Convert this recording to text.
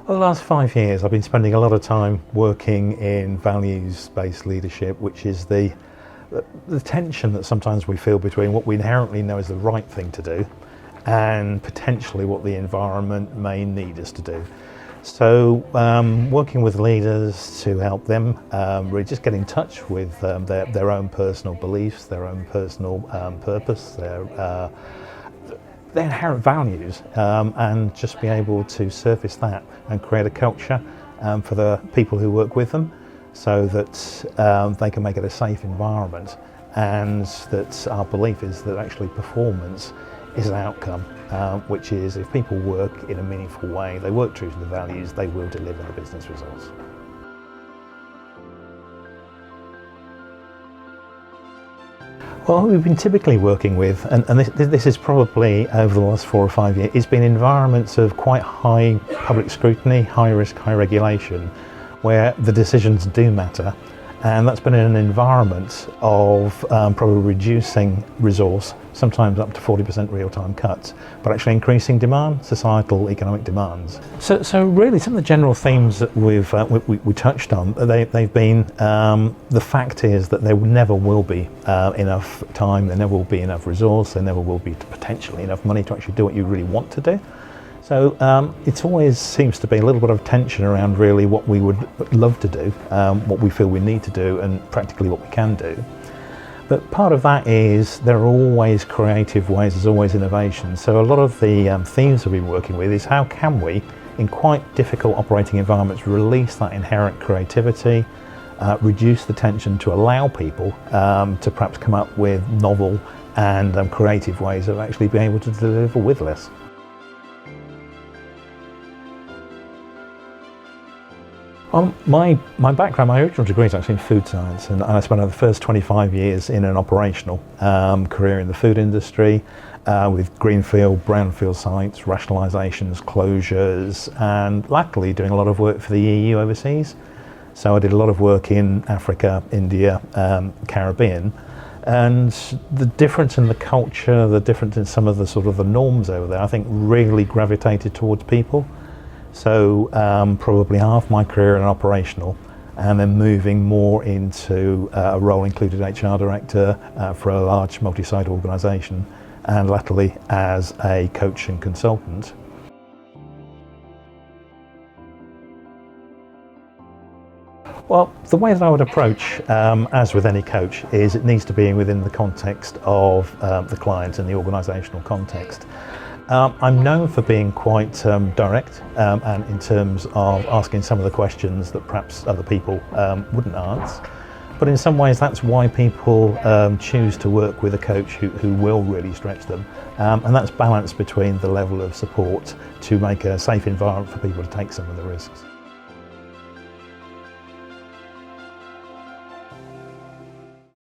Well, the last 5 years I've been spending a lot of time working in values-based leadership, which is the tension that sometimes we feel between what we inherently know is the right thing to do and potentially what the environment may need us to do. So working with leaders to help them really just get in touch with their own personal beliefs, their own personal purpose, their inherent values, and just be able to surface that and create a culture for the people who work with them, so that they can make it a safe environment, and that our belief is that actually performance is an outcome, which is if people work in a meaningful way, they work true to the values, they will deliver the business results. Well, we've been typically working with, and this is probably over the last 4 or 5 years, it's been environments of quite high public scrutiny, high risk, high regulation, where the decisions do matter. And that's been in an environment of probably reducing resource, sometimes up to 40% real-time cuts, but actually increasing demand, societal, economic demands. So really some of the general themes that we touched on, they've been, the fact is that there never will be enough time, there never will be enough resource, there never will be potentially enough money to actually do what you really want to do. So it always seems to be a little bit of tension around really what we would love to do, what we feel we need to do, and practically what we can do. But part of that is there are always creative ways, there's always innovation. So a lot of the themes we've been working with is how can we, in quite difficult operating environments, release that inherent creativity, reduce the tension to allow people to perhaps come up with novel and creative ways of actually being able to deliver with less. My background, my original degree is actually in food science, and I spent the first 25 years in an operational career in the food industry with greenfield, brownfield sites, rationalisations, closures, and latterly doing a lot of work for the EU overseas. So I did a lot of work in Africa, India, Caribbean, and the difference in the culture, the difference in some of the sort of the norms over there, I think really gravitated towards people. So probably half my career in operational, and then moving more into a role included HR director for a large multi-site organisation, and latterly as a coach and consultant. Well, the way that I would approach, as with any coach, is it needs to be within the context of the client and the organisational context. I'm known for being quite direct and in terms of asking some of the questions that perhaps other people wouldn't answer. But in some ways that's why people choose to work with a coach who will really stretch them. And that's balance between the level of support to make a safe environment for people to take some of the risks.